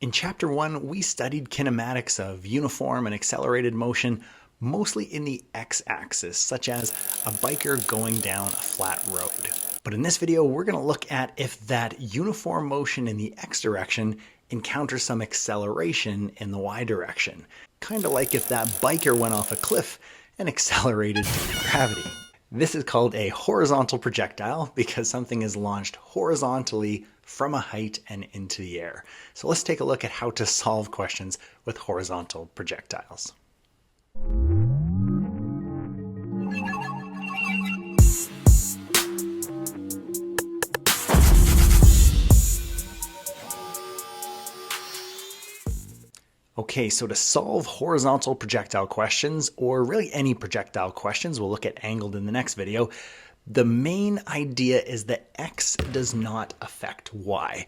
In Chapter 1, we studied kinematics of uniform and accelerated motion, mostly in the x-axis, such as a biker going down a flat road. But in this video, we're going to look at if that uniform motion in the x direction encounters some acceleration in the y direction. Kind of like if that biker went off a cliff and accelerated due to gravity. This is called a horizontal projectile because something is launched horizontally from a height and into the air. So let's take a look at how to solve questions with horizontal projectiles. Okay, so to solve horizontal projectile questions, or really any projectile questions, we'll look at angled in the next video, the main idea is that x does not affect y.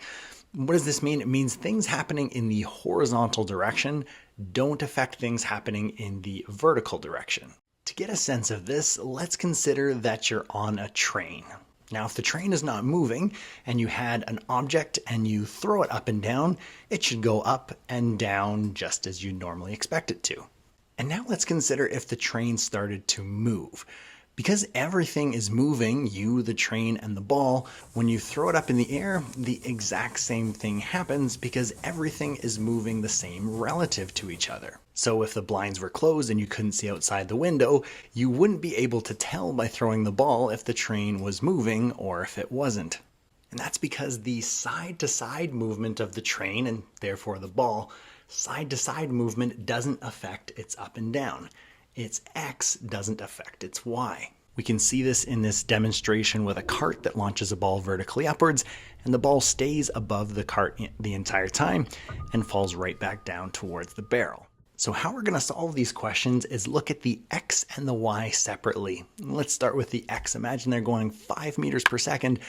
What does this mean? It means things happening in the horizontal direction don't affect things happening in the vertical direction. To get a sense of this, let's consider that you're on a train. Now, if the train is not moving and you had an object and you throw it up and down, it should go up and down just as you normally expect it to. And now let's consider if the train started to move. Because everything is moving, you, the train, and the ball, when you throw it up in the air, the exact same thing happens because everything is moving the same relative to each other. So if the blinds were closed and you couldn't see outside the window, you wouldn't be able to tell by throwing the ball if the train was moving or if it wasn't. And that's because the side-to-side movement of the train, and therefore the ball, side-to-side movement doesn't affect its up and down. Its x doesn't affect its y. We can see this in this demonstration with a cart that launches a ball vertically upwards, and the ball stays above the cart the entire time and falls right back down towards the barrel. So how we're going to solve these questions is look at the x and the y separately. Let's start with the x. Imagine they're going 5 meters per second.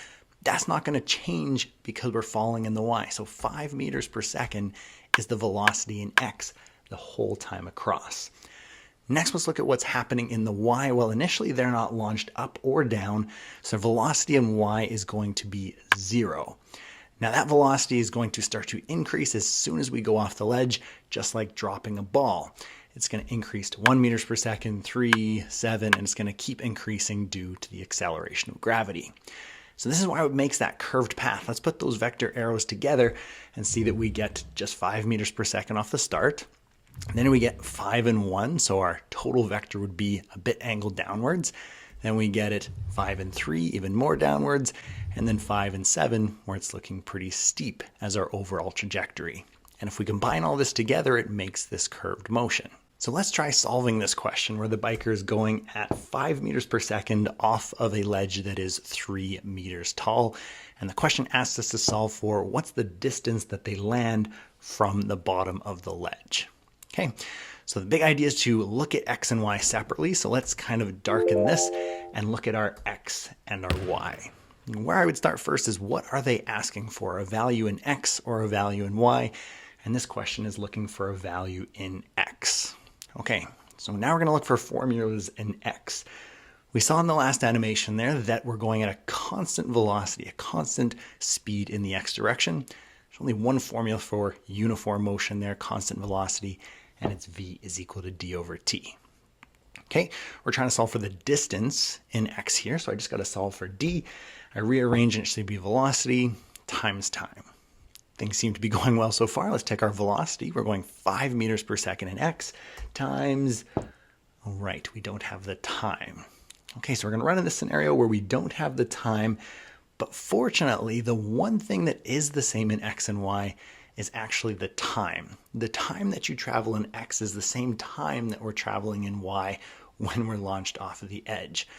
That's not going to change because we're falling in the y. So 5 meters per second is the velocity in x the whole time across. Next, let's look at what's happening in the y. Well, initially they're not launched up or down, so velocity in y is going to be 0. Now that velocity is going to start to increase as soon as we go off the ledge, just like dropping a ball. It's going to increase to 1 meters per second, 3, 7, and it's going to keep increasing due to the acceleration of gravity. So this is why it makes that curved path. Let's put those vector arrows together and see that we get just 5 meters per second off the start. And then we get 5 and 1, so our total vector would be a bit angled downwards. Then we get it 5 and 3, even more downwards, and then 5 and 7, where it's looking pretty steep as our overall trajectory. And if we combine all this together, it makes this curved motion. So let's try solving this question where the biker is going at 5 meters per second off of a ledge that is 3 meters tall. And the question asks us to solve for what's the distance that they land from the bottom of the ledge. Okay, so the big idea is to look at x and y separately. So let's kind of darken this and look at our x and our y. And where I would start first is what are they asking for, a value in x or a value in y? And this question is looking for a value in x. Okay, so now we're going to look for formulas in x. We saw in the last animation there that we're going at a constant velocity, a constant speed in the x direction. There's only one formula for uniform motion there, constant velocity, and it's v is equal to d over t. Okay, we're trying to solve for the distance in x here, so I just got to solve for d. I rearrange and it should be velocity times time. Things seem to be going well so far. Let's take our velocity. We're going 5 meters per second in x times, all right, we don't have the time. Okay, so we're going to run in this scenario where we don't have the time, but fortunately, the one thing that is the same in x and y is actually the time. The time that you travel in x is the same time that we're traveling in y when we're launched off of the edge.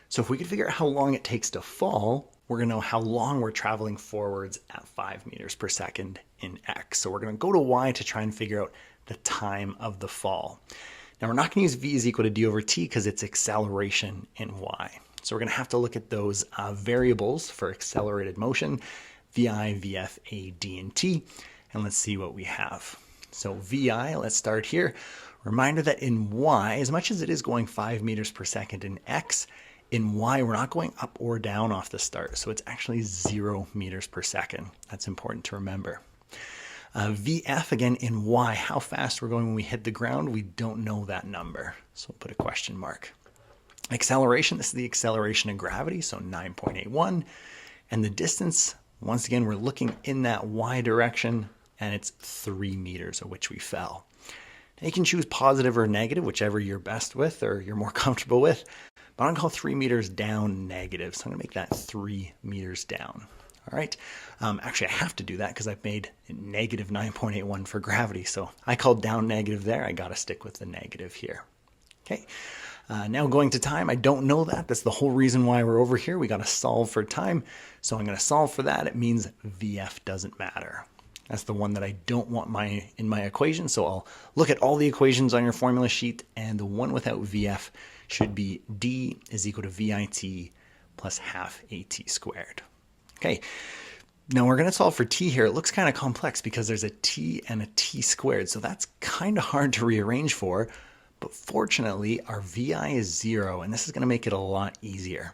So if we could figure out how long it takes to fall, we're going to know how long we're traveling forwards at 5 meters per second in x. So we're going to go to y to try and figure out the time of the fall. Now we're not going to use v is equal to d over t because it's acceleration in y. So we're going to have to look at those variables for accelerated motion, vi, vf, a, d, and t. And let's see what we have. So vi, let's start here. Reminder that in y, as much as it is going 5 meters per second in x, in y, we're not going up or down off the start. So it's actually 0 meters per second. That's important to remember. VF, again, in Y, how fast we're going when we hit the ground, we don't know that number. So we'll put a question mark. Acceleration, this is the acceleration of gravity, so 9.81. And the distance, once again, we're looking in that Y direction, and it's 3 meters of which we fell. Now you can choose positive or negative, whichever you're best with or you're more comfortable with. But I'm going to call 3 meters down negative, so I'm going to make that 3 meters down. All right. Actually, I have to do that because I've made negative 9.81 for gravity. So I called down negative there. I got to stick with the negative here. Okay. Now going to time, I don't know that. That's the whole reason why we're over here. We got to solve for time. So I'm going to solve for that. It means VF doesn't matter. That's the one that I don't want in my equation. So I'll look at all the equations on your formula sheet, and the one without VF should be D is equal to VIT plus half AT squared. Okay, now we're going to solve for t here. It looks kind of complex because there's a t and a t squared, so that's kind of hard to rearrange for, but fortunately our VI is 0, and this is going to make it a lot easier.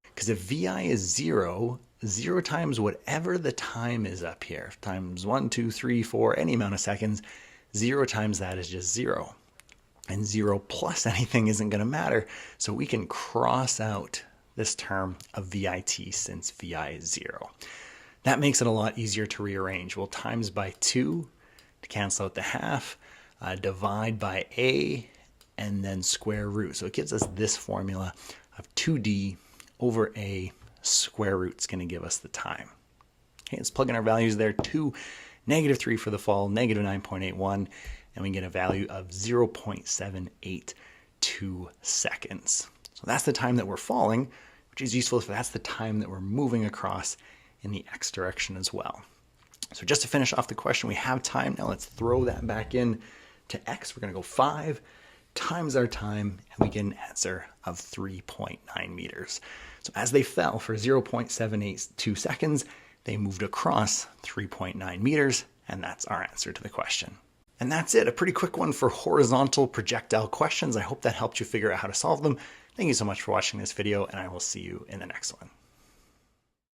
Because if VI is 0, 0 times whatever the time is up here, times 1, 2, 3, 4, any amount of seconds, 0 times that is just 0. And 0 plus anything isn't going to matter, so we can cross out this term of VIT since VI is 0. That makes it a lot easier to rearrange. We'll times by 2 to cancel out the half, divide by A, and then square root. So it gives us this formula of 2D over A square root is going to give us the time. Okay, let's plug in our values there. 2, negative 3 for the fall, negative 9.81, and we get a value of 0.782 seconds. So that's the time that we're falling, which is useful if that's the time that we're moving across in the x direction as well. So just to finish off the question, we have time. Now let's throw that back in to x. We're going to go 5 times our time, and we get an answer of 3.9 meters. So as they fell for 0.782 seconds, they moved across 3.9 meters, and that's our answer to the question. And that's it, a pretty quick one for horizontal projectile questions. I hope that helped you figure out how to solve them. Thank you so much for watching this video, and I will see you in the next one.